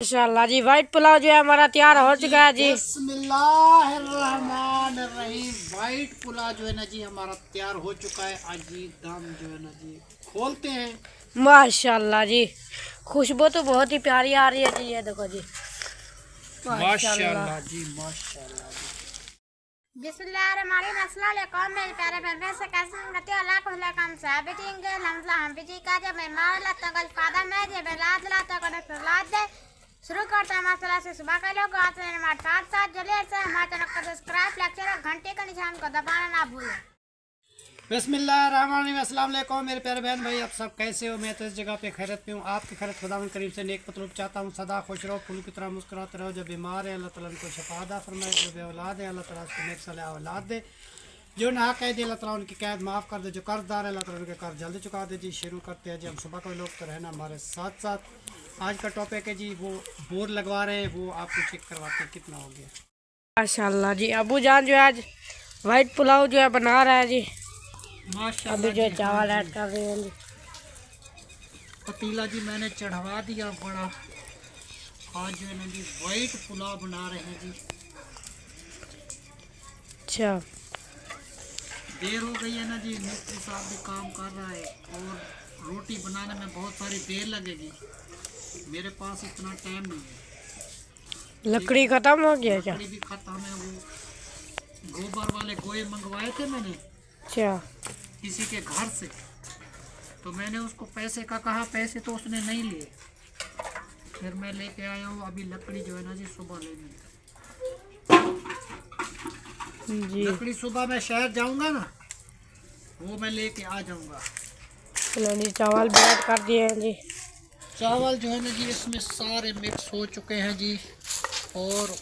इंशाल्लाह जी वाइट पुलाव जो है हमारा तैयार हो चुका है जी। बिस्मिल्लाहिर्रहमानिर्रहीम। वाइट पुलाव जो है ना जी हमारा तैयार हो चुका है। आज जी दम जो है ना जी खोलते हैं। माशाल्लाह जी खुशबू तो बहुत ही प्यारी आ रही है जी। ये देखो जी माशाल्लाह जी माशाल्लाह जी। अस्सलाम वालेकुम मेरे प्यारे बहन से कैसे हैं रहते हो अल्लाह को हम साबितेंगे हम बिजी का जब मैं मार लाता कुछ फादा मैं जे बेलाद लाता कुछ लाद दे शुरू करते हैं माशाल्लाह से सुबह का लोग आते हैं हमारे साथ जल्दी से हमारे चैनल को सब्सक्राइब लाइक शेयर और घंटे का निशान को दबाना ना भूलें। बिस्मिल्लाहिर्रहमानिर्रहीम। अस्सलाम वालेकुम मेरे प्यारे बहन भाई, आप सब कैसे हो? मैं तो इस जगह पे खैरत पे हूँ। आपकी खैरत खुदावंद करीम से नेक मतलूब चाहता हूँ। सदा खुश रहो, फूल की तरह मुस्कुराते रहो। जो बीमार है अल्लाह ताला उनको शफा अता फरमाए, जो बे औलाद है अल्लाह ताला उसको नेक सलाह औलाद दे, जो ना कैद अल्लाह ताला उनकी कैद माफ़ कर दे, जो कर्जदार है अल्लाह ताला उनके कर्ज जल्दी चुका दे। जी शुरू करते हैं जी। हम सुबह के लोग तो रहना हमारे साथ साथ। आज का टॉपिक है जी वो बोर लगवा रहे हैं, वो आपको चेक करवाते हैं कितना हो गया। माशाल्लाह जी अबू जान जो है आज वाइट पुलाव जो है बना रहा है जी। माशाल्लाह अभी जो जी, चावल हाँ ऐड कर रहे हैं जी। पतीला जी मैंने चढ़वा दिया बड़ा। आज जो है ना जी वाइट पुलाव बना रहे हैं जी। अच्छा देर हो गई है ना जी, मिस्त्री साहब भी काम कर रहा है और रोटी बनाने में बहुत सारी देर लगेगी। मेरे पास इतना टाइम नहीं है। लकड़ी खत्म हो गया क्या? लकड़ी भी खत्म है। वो गोबर वाले गोए मंगवाए थे मैंने अच्छा किसी के घर से, तो मैंने उसको पैसे का कहा, पैसे तो उसने नहीं लिए। फिर मैं लेके आया हूँ। अभी लकड़ी जो है ना जी सुबह लेनी है जी। लकड़ी सुबह मैं शहर जाऊंगा ना, वो मैं लेके आ जाऊंगा। चलो जी चावल भी ऐड कर दिए हैं जी। चावल जो है ना जी इसमें सारे मिक्स हो चुके हैं जी। और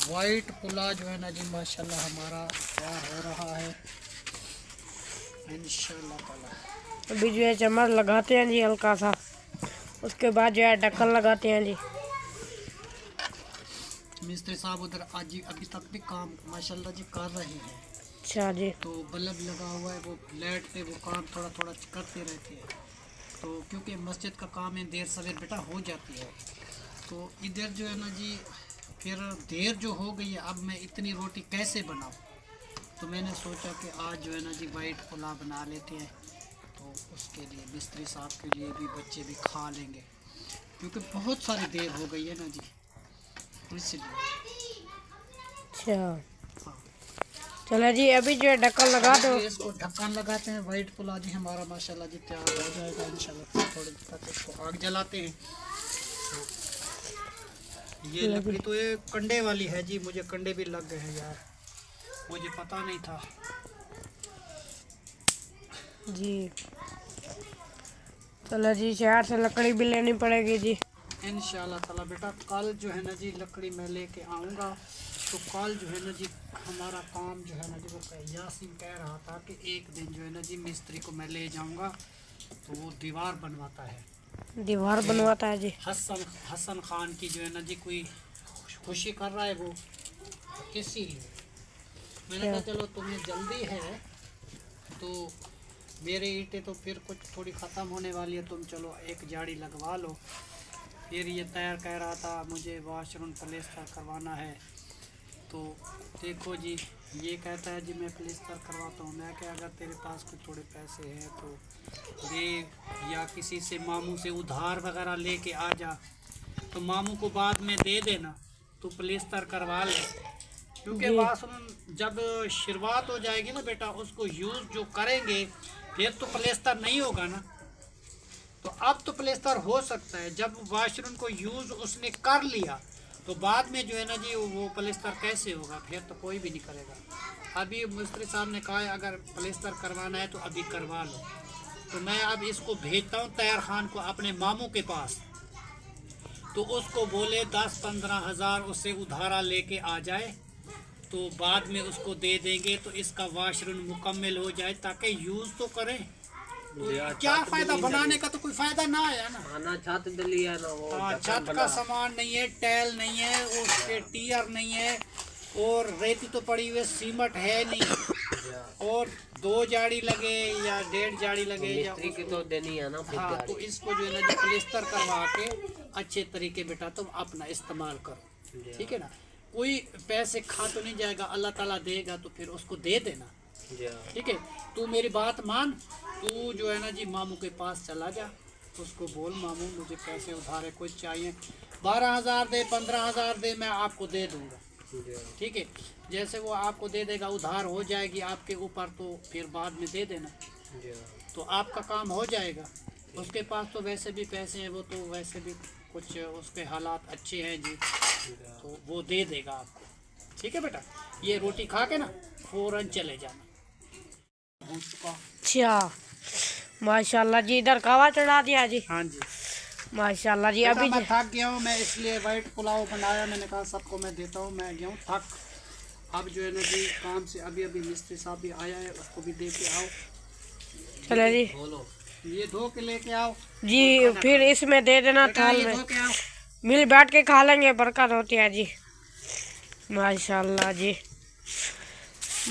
वाइट पुलाव जो है ना जी माशाल्लाह हमारा तैयार हो रहा है इंशाल्लाह ताला। अभी जो है चम्मच लगाते हैं जी हल्का सा, उसके बाद जो है ढक्कन लगाते हैं जी। मिस्त्री साहब उधर आज अभी तक भी काम माशाल्लाह जी कर रहे हैं। अच्छा जी तो बल्ब लगा हुआ है, वो लाइट पे वो काम थोड़ा थोड़ा करते रहते हैं। तो क्योंकि मस्जिद का काम है, देर सवेर बेटा हो जाती है। तो इधर जो है ना जी फिर देर जो हो गई है, अब मैं इतनी रोटी कैसे बनाऊँ? तो मैंने सोचा कि आज जो है ना जी वाइट पुलाव बना लेते हैं। तो उसके लिए मिस्त्री साहब के लिए भी, बच्चे भी खा लेंगे, क्योंकि बहुत सारी देर हो गई है ना जी, इसलिए। अच्छा चलो जी अभी जो है ढक्कन लगा दो। इसको ढक्कन लगाते हैं। वाइट पुलाव जी हमारा माशाल्लाह जी तैयार हो जाएगा इंशाल्लाह। थोड़ी देर तक इसको आग जलाते हैं। ये लकड़ी तो ये कंडे वाली है जी, मुझे कंडे भी लग गए हैं यार, मुझे पता नहीं था जी। चलो जी शहर से लकड़ी भी लेनी पड़ेगी जी इंशाल्लाह ताला। बेटा कल जो है ना जी लकड़ी मैं लेके आऊँगा। तो कल जो है ना जी हमारा काम जो है ना जी वो यासीन कह रहा था कि एक दिन जो है ना जी मिस्त्री को मैं ले जाऊँगा, तो वो दीवार बनवाता है। दीवार बनवाता है जी। हसन खान की जो है ना जी कोई खुशी कर रहा है वो, इसीलिए मैंने कहा चलो तुम्हें जल्दी है तो मेरे ईंटें तो फिर कुछ थोड़ी ख़त्म होने वाली है, तुम चलो एक जाड़ी लगवा लो। फिर ये तैयार कह रहा था मुझे वाशरूम प्लेस्टर करवाना है। तो देखो जी ये कहता है जी मैं प्लेस्टर करवाता हूँ। मैं क्या, अगर तेरे पास कुछ थोड़े पैसे हैं तो दे, या किसी से मामू से उधार वगैरह लेके आ जा, तो मामू को बाद में दे देना, तो प्लेस्टर करवा ले। क्योंकि वाशरूम जब शुरुआत हो जाएगी ना बेटा, उसको यूज़ जो करेंगे फिर तो प्लेस्टर नहीं होगा ना। तो अब तो प्लेस्टर हो सकता है, जब वाशरूम को यूज़ उसने कर लिया तो बाद में जो है ना जी वो प्लेस्टर कैसे होगा? फिर तो कोई भी नहीं करेगा। अभी मिस्त्री साहब ने कहा है अगर प्लेस्टर करवाना है तो अभी करवा लो। तो मैं अब इसको भेजता हूँ तैयार खान को अपने मामू के पास, तो उसको बोले 10-15 हज़ार उससे उधारा लेके आ जाए, तो बाद में उसको दे देंगे तो इसका वाशरूम मुकम्मल हो जाए, ताकि यूज़ तो करें। तो क्या फ़ायदा, बनाने का तो कोई फ़ायदा ना आया ना। छत डली है ना, वो छत का सामान नहीं है, टैल नहीं है, उसके टीयर नहीं है, और रेती तो पड़ी हुई, सीमेंट है नहीं। और 2 जाड़ी लगे या 1.5 जाड़ी लगे या मिस्त्री की तो देनी है ना फिर हाँ, गाड़ी। तो इसको जो है ना जो प्लास्टर करवा के अच्छे तरीके बेटा तुम अपना इस्तेमाल करो, ठीक है ना। कोई पैसे खा तो नहीं जाएगा, अल्लाह ताला देगा तो फिर उसको दे देना, जी हाँ। ठीक है। तू मेरी बात मान, तू जो है ना जी मामू के पास चला जा, उसको बोल मामू मुझे पैसे उधार है, कुछ चाहिए, 12,000 दे, 15,000 दे, मैं आपको दे दूंगा, जी हाँ। ठीक है। जैसे वो आपको दे देगा, उधार हो जाएगी आपके ऊपर, तो फिर बाद में दे देना, जी हाँ। तो आपका काम हो जाएगा। उसके पास तो वैसे भी पैसे हैं, वो तो वैसे भी कुछ उसके हालात अच्छे हैं जी, तो वो दे देगा आपको, ठीक है बेटा। ये रोटी खा के ना फौरन चले जाना। हो चुका। अच्छा माशाल्लाह जी, इधर कावा चढ़ा दिया जी। हाँ जी माशाल्लाह जी। बेटा, अभी मैं थक गया हूँ, मैं इसलिए वाइट पुलाव बनाया, मैंने कहा सबको मैं देता हूँ, मैं गया हूँ थक। अब जो है ना जी काम से अभी अभी मिस्त्री साहब भी आया है, उसको भी दे के आओ। चलो जी बोलो, ये धो के लेके आओ जी, फिर इसमें दे देना बेटा, थाल ये में, धो के आओ। मिल बैठ के खा लेंगे, बरकत होती है जी। माशाल्लाह जी।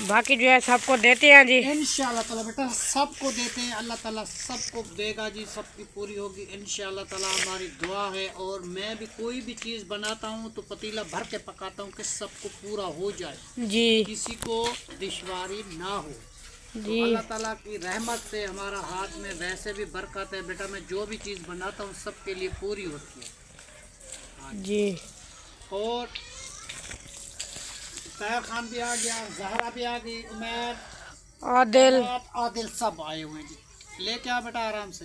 बाकी जो है सबको देते हैं जी। इंशाल्लाह ताला बेटा सबको देते हैं, अल्लाह ताला सबको देगा जी, सबकी पूरी होगी इंशाल्लाह ताला, हमारी दुआ है। और मैं भी कोई भी चीज़ बनाता हूँ तो पतीला भर के पकाता हूँ कि सबको पूरा हो जाए जी किसी को दुश्वारी ना हो। तो जी अल्लाह ताला की रहमत से हमारा हाथ में वैसे भी बरकत है बेटा, मैं जो भी चीज़ बनाता हूँ सबके लिए पूरी होती है जी। और ताया खान भी आ गया, जहरा भी आ गई, उमैर, आदिल आदिल सब आए हुए हैं जी। लेके आ बेटा आराम से।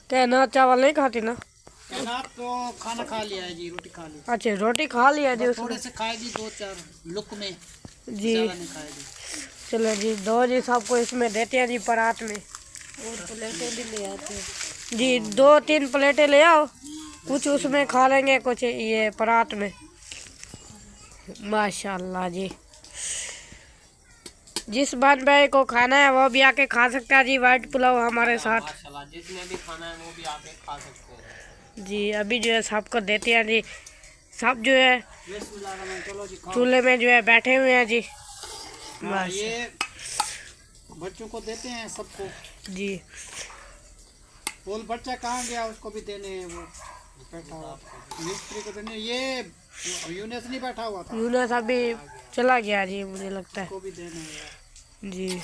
कहना चावल नहीं खाती ना? कहना तो खाना खा लिया है जी, रोटी खा ली, अच्छा रोटी खा लिया जी बस उसने। थोड़े से खाएगी, 2-4 लुक में, जी ज़्यादा नहीं खाएगी। चलो जी, दो जी सबको इसमें देते हैं जी परात में। और प्लेटें भी ले आते हैं जी, 2-3 प्लेटें ले आओ, कुछ उसमें खा लेंगे, कुछ ये परात में। माशाल्लाह जी। जिस बहन भाई को खाना है वो भी आके खा सकता है जी, वाइट पुलाव हमारे साथ। माशाल्लाह, जिसने भी खाना है वो भी आके खा सकते हैं जी अभी जो है सबको देते हैं जी। सब जो है चलो जी खाओ। चूल्हे में जो है बैठे हुए हैं जी। हाँ, ये बच्चों को देते हैं सबको जी बोल, बच्चा कहाँ गया, उसको भी देने हैं, वो बैठा हुआ मिस्त्री को देने। ये यूनेस नहीं बैठा हुआ था, यूनस अभी चला गया जी, मुझे लगता है उसको भी देने हैं जी।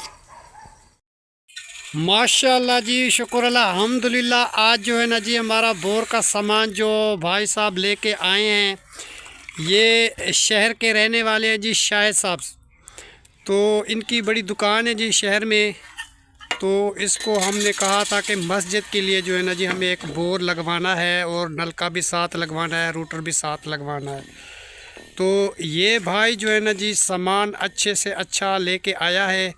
माशाल्लाह जी, शुक्र अल्हम्दुलिल्लाह। आज जो है ना जी हमारा बोर का सामान जो भाई साहब लेके आए हैं, ये शहर के रहने वाले हैं जी, शाहिद साहब। तो इनकी बड़ी दुकान है जी शहर में। तो इसको हमने कहा था कि मस्जिद के लिए जो है ना जी हमें एक बोर लगवाना है और नलका भी साथ लगवाना है, रूटर भी साथ लगवाना है। तो ये भाई जो है ना जी सामान अच्छे से अच्छा लेके आया है,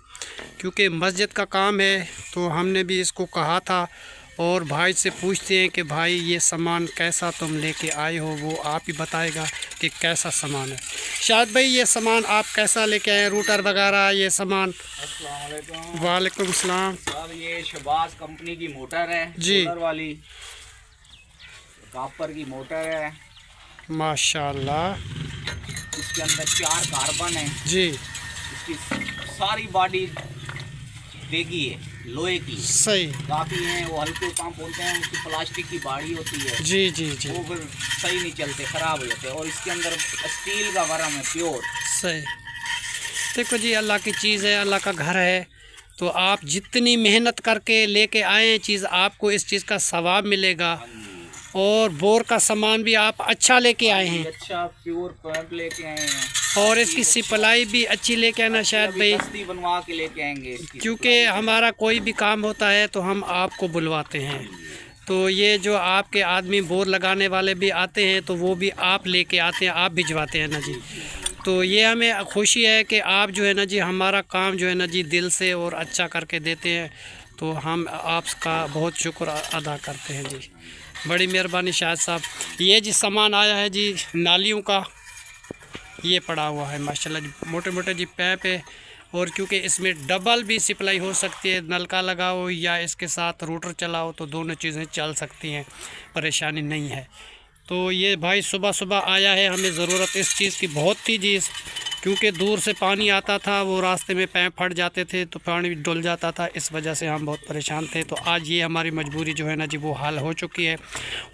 क्योंकि मस्जिद का काम है। तो हमने भी इसको कहा था, और भाई से पूछते हैं कि भाई ये सामान कैसा तुम लेके आए हो, वो आप ही बताएगा कि कैसा सामान है। शायद भाई ये सामान आप कैसा लेके आए, रूटर वगैरह ये सामान? वालेकुम सलाम सर, ये शबाज कंपनी की मोटर है जी। सोलर वाली, कॉपर की मोटर है। माशाल्लाह इसके अंदर 4 कार्बन है जी, इसकी सारी बॉडी देगी है, लोहे की सही काफ़ी है। वो हल्के पंप होते हैं, उसकी प्लास्टिक की बाड़ी होती है, जी जी जी, वो फिर सही नहीं चलते, ख़राब हो जाते हैं। और इसके अंदर स्टील का वरम है, प्योर। सही। देखो जी, अल्लाह की चीज़ है, अल्लाह का घर है। तो आप जितनी मेहनत करके लेके आए हैं चीज़, आपको इस चीज़ का सवाब मिलेगा। और बोर का सामान भी आप अच्छा लेके आए हैं, अच्छा प्योर पैंप लेके आए हैं, और इसकी सिपलाई भी अच्छी लेके आना शायद अभी भाई, दस्ती बनवा के लेके आएंगे इसकी। क्योंकि हमारा कोई भी काम होता है तो हम आपको बुलवाते हैं। तो ये जो आपके आदमी बोर लगाने वाले भी आते हैं तो वो भी आप लेके आते हैं, आप भिजवाते हैं ना जी। तो ये हमें खुशी है कि आप जो है ना जी हमारा काम जो है ना जी दिल से और अच्छा करके देते हैं। तो हम आपका बहुत शुक्र अदा करते हैं जी, बड़ी मेहरबानी शाहिद साहब। ये जी सामान आया है जी नालियों का, ये पड़ा हुआ है माशाल्लाह जी, मोटे मोटे जी पैप है। और क्योंकि इसमें डबल भी सप्लाई हो सकती है, नलका लगाओ या इसके साथ रूटर चलाओ तो दोनों चीज़ें चल सकती हैं, परेशानी नहीं है। तो ये भाई सुबह सुबह आया है, हमें ज़रूरत इस चीज़ की बहुत थी जी, क्योंकि दूर से पानी आता था, वो रास्ते में पैप फट जाते थे तो पानी डुल जाता था, इस वजह से हम बहुत परेशान थे। तो आज ये हमारी मजबूरी जो है ना जी वो हल हो चुकी है।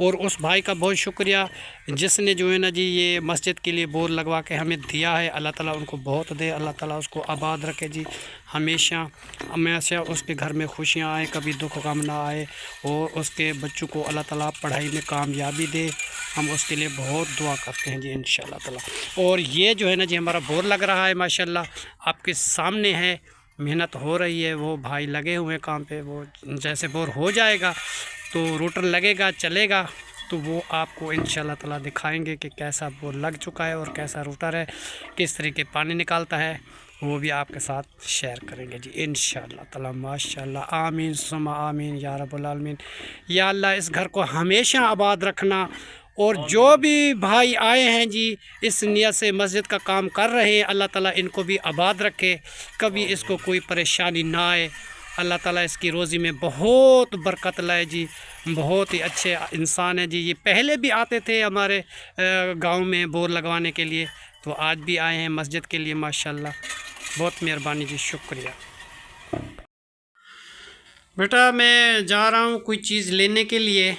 और उस भाई का बहुत शुक्रिया जिसने जो है ना जी ये मस्जिद के लिए बोर लगवा के हमें दिया है। अल्लाह ताला उनको बहुत दे, अल्लाह ताला उसको आबाद रखे जी, हमेशा हमेशा उसके घर में खुशियाँ आए, कभी दुख गम ना आए, और उसके बच्चों को अल्लाह ताला पढ़ाई में कामयाबी दे। हम उसके लिए बहुत दुआ करते हैं जी इंशाअल्लाह ताला। और ये जो है ना जी हमारा बोर लग रहा है माशाल्लाह, आपके सामने है, मेहनत हो रही है, वो भाई लगे हुए हैं काम पे। वो जैसे बोर हो जाएगा तो रोटर लगेगा, चलेगा, तो वो आपको इंशाअल्लाह ताला दिखाएंगे कि कैसा बोर लग चुका है और कैसा रोटर है, किस तरीके पानी निकालता है, वो भी आपके साथ शेयर करेंगे जी इंशाअल्लाह ताला। माशाल्लाह, आमीन सुम्मा आमीन या रब्बुल आलमीन। या अल्लाह इस घर को हमेशा आबाद रखना, और जो भी भाई आए हैं जी इस नियत से मस्जिद का काम कर रहे हैं, अल्लाह ताला इनको भी आबाद रखे, कभी इसको कोई परेशानी ना आए। अल्लाह ताला इसकी रोज़ी में बहुत बरकत लाए जी। बहुत ही अच्छे इंसान है जी। ये पहले भी आते थे हमारे गांव में बोर लगवाने के लिए, तो आज भी आए हैं मस्जिद के लिए माशाल्लाह। बहुत मेहरबानी जी, शुक्रिया। बेटा मैं जा रहा हूँ कोई चीज़ लेने के लिए,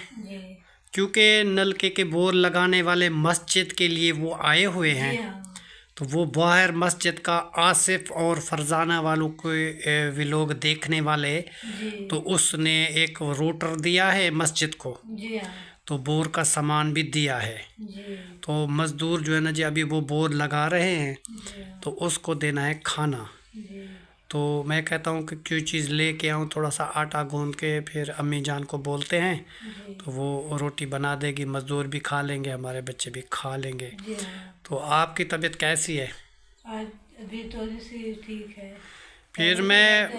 क्योंकि नलके के बोर लगाने वाले मस्जिद के लिए वो आए हुए हैं। तो वो बाहर मस्जिद का आसिफ और फरजाना वालों के वे लोग देखने वाले, तो उसने एक रोटर दिया है मस्जिद को, तो बोर का सामान भी दिया है। तो मज़दूर जो है ना जी अभी वो बोर लगा रहे हैं, तो उसको देना है खाना। तो मैं कहता हूँ कि कोई चीज़ ले के आऊँ, थोड़ा सा आटा गूंद के, फिर अम्मी जान को बोलते हैं तो वो रोटी बना देगी, मज़दूर भी खा लेंगे, हमारे बच्चे भी खा लेंगे। तो आपकी तबीयत कैसी है? आज अभी थोड़ी सी ठीक है। फिर मैं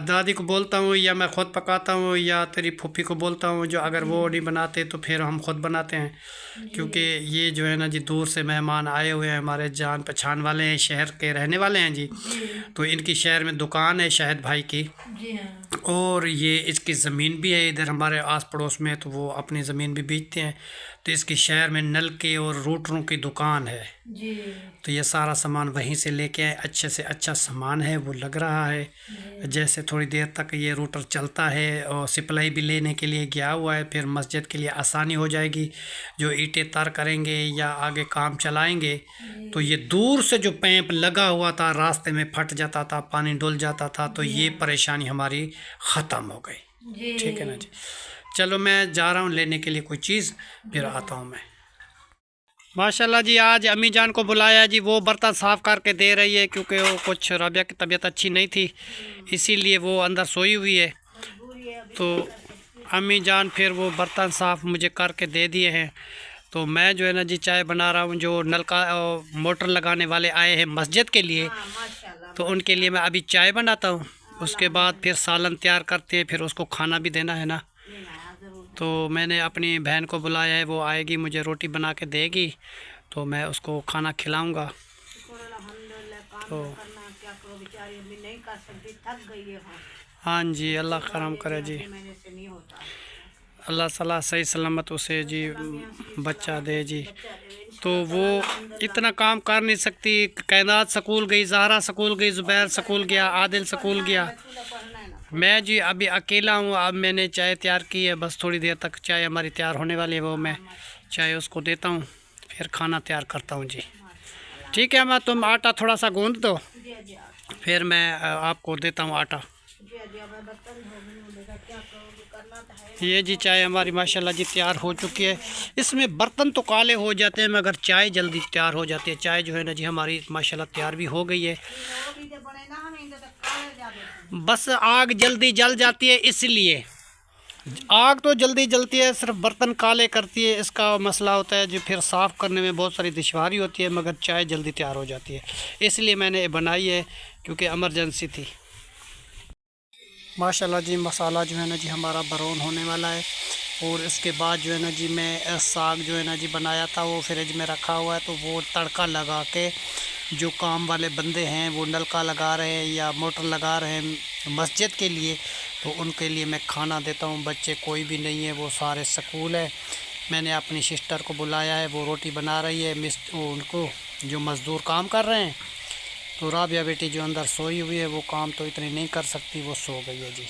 दादी को बोलता हूँ, या मैं ख़ुद पकाता हूँ, या तेरी फूफी को बोलता हूँ, जो अगर वो नहीं बनाते तो फिर हम ख़ुद बनाते हैं। क्योंकि ये जो है ना जी दूर से मेहमान आए हुए हैं, हमारे जान पहचान वाले हैं, शहर के रहने वाले हैं जी। तो इनकी शहर में दुकान है शाहिद भाई की, और ये इसकी ज़मीन भी है इधर हमारे आस पड़ोस में, तो वो अपनी ज़मीन भी बेचते हैं। तो इसकी शहर में नलके और रोटरों की दुकान है जी। तो ये सारा सामान वहीं से लेके आए। अच्छे से अच्छा सामान है, वो लग रहा है जैसे थोड़ी देर तक ये रोटर चलता है, और सप्लाई भी लेने के लिए गया हुआ है। फिर मस्जिद के लिए आसानी हो जाएगी, जो ईंटें तर करेंगे या आगे काम चलाएंगे। तो ये दूर से जो पैंप लगा हुआ था, रास्ते में फट जाता था, पानी डुल जाता था, तो ये परेशानी हमारी ख़त्म हो गई। ठीक है ना जी। चलो मैं जा रहा हूँ लेने के लिए कोई चीज़, फिर आता हूँ मैं। माशाल्लाह जी, आज अम्मी जान को बुलाया जी, वो बर्तन साफ़ करके दे रही है, क्योंकि वो कुछ राबिया की तबीयत अच्छी नहीं थी, इसीलिए वो अंदर सोई हुई है। तो अम्मी जान फिर वो बर्तन साफ़ मुझे करके दे दिए हैं। तो मैं जो है ना जी चाय बना रहा हूँ। जो नलका मोटर लगाने वाले आए हैं मस्जिद के लिए, तो उनके लिए मैं अभी चाय बनाता हूँ, उसके बाद फिर सालन तैयार करते हैं, फिर उसको खाना भी देना है ना। तो मैंने अपनी बहन को बुलाया है, वो आएगी, मुझे रोटी बना के देगी, तो मैं उसको खाना खिलाऊंगा। तो हाँ जी, अल्लाह करम करे जी, अल्लाह ताला सही सलामत उसे जी बच्चा दे जी। तो वो इतना काम कर नहीं सकती। कैनात स्कूल गई, ज़हरा स्कूल गई, ज़ुबैर स्कूल गया, आदिल स्कूल गया, मैं जी अभी अकेला हूँ। अब मैंने चाय तैयार की है, बस थोड़ी देर तक चाय हमारी तैयार होने वाली है, वो मैं चाय उसको देता हूँ, फिर खाना तैयार करता हूँ जी। ठीक है, मैं तुम आटा थोड़ा सा गूंद दो, फिर मैं आपको देता हूँ आटा। ये जी चाय हमारी माशाल्लाह जी तैयार हो चुकी है। इसमें बर्तन तो काले हो जाते हैं, मगर चाय जल्दी तैयार हो जाती है। चाय जो है ना जी हमारी माशाल्लाह तैयार भी हो गई है, बस आग जल्दी जल जाती है, इसलिए आग तो जल्दी जलती है, सिर्फ बर्तन काले करती है, इसका मसला होता है जो फिर साफ़ करने में बहुत सारी दुश्वारी होती है, मगर चाय जल्दी तैयार हो जाती है, इसलिए मैंने बनाई है, क्योंकि इमरजेंसी थी। माशाल्लाह जी मसाला जो है ना जी हमारा ब्राउन होने वाला है, और इसके बाद जो है ना जी मैं साग जो है ना जी बनाया था, वो फ्रिज में रखा हुआ है। तो वो तड़का लगा के जो काम वाले बंदे हैं, वो नलका लगा रहे हैं या मोटर लगा रहे हैं मस्जिद के लिए, तो उनके लिए मैं खाना देता हूँ। बच्चे कोई भी नहीं है, वो सारे स्कूल है। मैंने अपनी सिस्टर को बुलाया है, वो रोटी बना रही है, उनको जो मज़दूर काम कर रहे हैं। तो राबिया बेटी जो अंदर सोई हुई है वो काम तो इतनी नहीं कर सकती, वो सो गई है जी।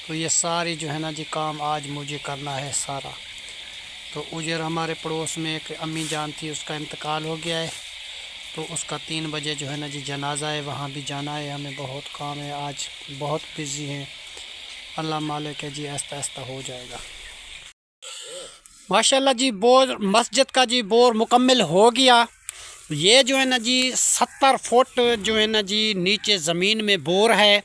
तो ये सारी जो है ना जी काम आज मुझे करना है सारा। तो उजर हमारे पड़ोस में एक अम्मी जान थी, उसका इंतकाल हो गया है। तो उसका 3 बजे जो है ना जी जनाजा है, वहाँ भी जाना है। हमें बहुत काम है आज, बहुत बिज़ी हैं। अल्लाह मालिक है जी, आहिस्ता आहिस्ता हो जाएगा। माशाल्लाह जी बोर मस्जिद का जी बोर मुकम्मल हो गया। ये जो है ना जी 70 फुट जो है ना जी नीचे ज़मीन में बोर है,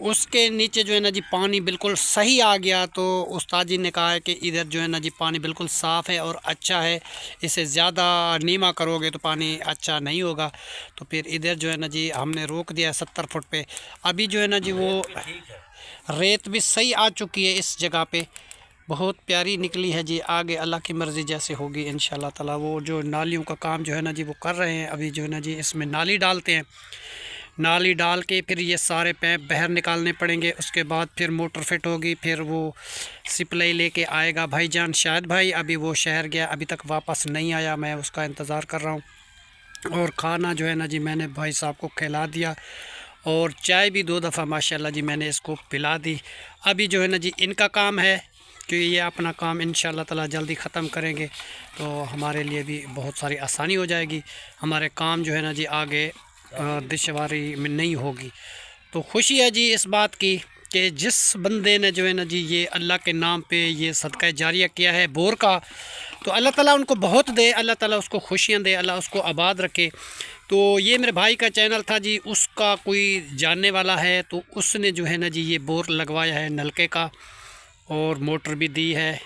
उसके नीचे जो है ना जी पानी बिल्कुल सही आ गया। तो उस्ताद जी ने कहा है कि इधर जो है ना जी पानी बिल्कुल साफ़ है और अच्छा है, इसे ज़्यादा नीमा करोगे तो पानी अच्छा नहीं होगा। तो फिर इधर जो है ना जी हमने रोक दिया 70 फुट पे। अभी जो है ना जी वो रेत भी सही आ चुकी है, इस जगह पे बहुत प्यारी निकली है जी। आगे अल्लाह की मर्ज़ी जैसे होगी इंशाल्लाह ताला। वो जो नालियों का काम जो है ना जी वो कर रहे हैं अभी जो है ना जी, इसमें नाली डालते हैं। नाली डाल के फिर ये सारे पैप बाहर निकालने पड़ेंगे, उसके बाद फिर मोटर फिट होगी, फिर वो सप्लाई लेके आएगा भाईजान शायद भाई। अभी वो शहर गया, अभी तक वापस नहीं आया, मैं उसका इंतज़ार कर रहा हूँ। और खाना जो है ना जी मैंने भाई साहब को खिला दिया और चाय भी 2 दफ़ा माशाल्लाह जी मैंने इसको पिला दी। अभी जो है ना जी इनका काम है कि ये अपना काम इंशाल्लाह ताला जल्दी ख़त्म करेंगे तो हमारे लिए भी बहुत सारी आसानी हो जाएगी। हमारे काम जो है ना जी आगे दुश्वारी में नहीं होगी। तो खुशी है जी इस बात की कि जिस बंदे ने जो है ना जी ये अल्लाह के नाम पे ये सदका जारिया किया है बोर का, तो अल्लाह ताला उनको बहुत दे, अल्लाह ताला उसको खुशियाँ दे, अल्लाह उसको आबाद रखे। तो ये मेरे भाई का चैनल था जी, उसका कोई जानने वाला है तो उसने जो है ना जी ये बोर लगवाया है नलके का और मोटर भी दी है,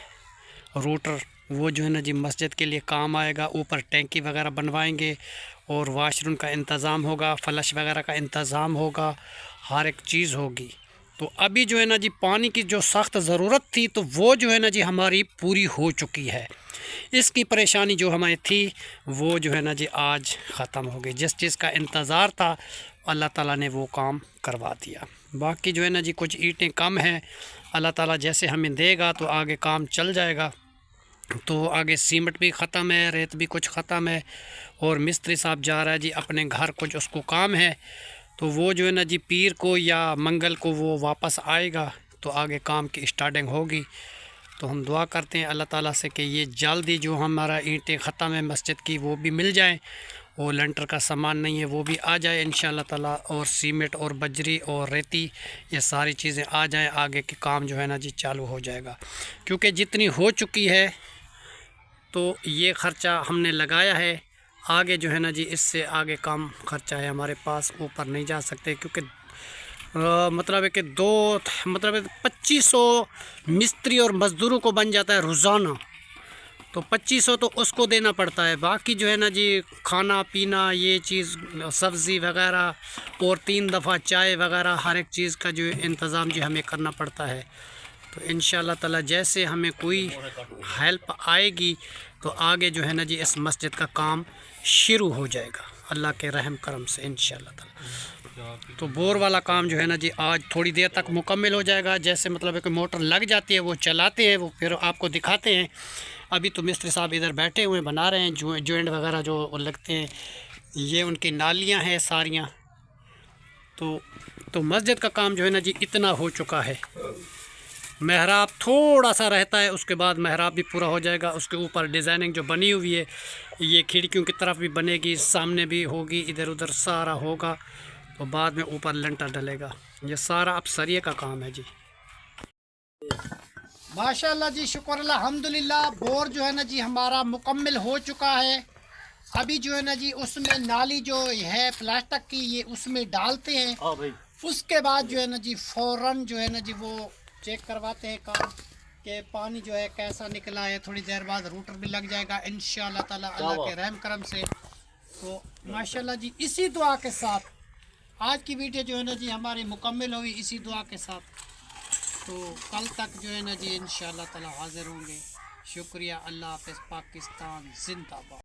रूटर। वो जो है ना जी मस्जिद के लिए काम आएगा। ऊपर टैंकी वगैरह बनवाएंगे और वाशरूम का इंतज़ाम होगा, फ्लश वगैरह का इंतज़ाम होगा, हर एक चीज़ होगी। तो अभी जो है ना जी पानी की जो सख्त ज़रूरत थी तो वो जो है ना जी हमारी पूरी हो चुकी है। इसकी परेशानी जो हमें थी वो जो है ना जी आज ख़त्म हो गई। जिस चीज़ का इंतज़ार था अल्लाह ताला ने वो काम करवा दिया। बाकी जो है ना जी कुछ ईंटें कम हैं, अल्लाह ताला जैसे हमें देगा तो आगे काम चल जाएगा। तो आगे सीमेंट भी ख़त्म है, रेत भी कुछ ख़त्म है और मिस्त्री साहब जा रहा है जी अपने घर, कुछ उसको काम है। तो वो जो है ना जी पीर को या मंगल को वो वापस आएगा तो आगे काम की स्टार्टिंग होगी। तो हम दुआ करते हैं अल्लाह ताला से कि ये जल्दी जो हमारा ईंटें ख़त्म है मस्जिद की वो भी मिल जाएं, और लंटर का सामान नहीं है वो भी आ जाए इंशाल्लाह ताला, और सीमेंट और बजरी और रेती ये सारी चीज़ें आ जाएं, आगे के काम जो है ना जी चालू हो जाएगा। क्योंकि जितनी हो चुकी है तो ये ख़र्चा हमने लगाया है, आगे जो है ना जी इससे आगे कम ख़र्चा है हमारे पास, ऊपर नहीं जा सकते। क्योंकि मतलब है कि 2500 मिस्त्री और मज़दूरों को बन जाता है रोज़ाना, तो 2500 तो उसको देना पड़ता है। बाकी जो है ना जी खाना पीना ये चीज़ सब्ज़ी वगैरह और 3 दफ़ा चाय वगैरह हर एक चीज़ का जो इंतज़ाम जो हमें करना पड़ता है। तो इंशाल्लाह ताला जैसे हमें कोई हेल्प आएगी तो आगे जो है ना जी इस मस्जिद का काम शुरू हो जाएगा अल्लाह के रहम करम से इंशाल्लाह ताला। तो बोर वाला काम जो है ना जी आज थोड़ी देर तक मुकम्मल हो जाएगा। जैसे मतलब है कि मोटर लग जाती है वो चलाते हैं, वो फिर आपको दिखाते हैं। अभी तो मिस्त्री साहब इधर बैठे हुए बना रहे हैं जॉइंट वगैरह जो लगते हैं, ये उनकी नालियाँ हैं सारियाँ। तो मस्जिद का काम जो है ना जी इतना हो चुका है। महराब थोड़ा सा रहता है, उसके बाद महराब भी पूरा हो जाएगा। उसके ऊपर डिज़ाइनिंग जो बनी हुई है ये खिड़कियों की तरफ भी बनेगी, सामने भी होगी, इधर उधर सारा होगा। तो बाद में ऊपर लंटर डलेगा। ये सारा अब सरिये का काम है जी। माशाल्लाह जी, शुक्र अल्हम्दुलिल्लाह। बोर जो है ना जी हमारा मुकम्मल हो चुका है। अभी जो है ना जी उसमें नाली जो है प्लास्टिक की ये उसमें डालते हैं। उसके बाद जो है ना जी फ़ौरन जो है ना जी वो चेक करवाते हैं काम के पानी जो है कैसा निकला है। थोड़ी देर बाद रूटर भी लग जाएगा इंशाल्लाह ताला अल्लाह के रहम करम से। तो माशाल्लाह जी इसी दुआ के साथ आज की वीडियो जो है ना जी हमारी मुकम्मल हुई, इसी दुआ के साथ। तो कल तक जो है ना जी इंशाल्लाह ताला हाजिर होंगे। शुक्रिया। अल्लाह हाफ़िज़। पाकिस्तान जिंदाबाद।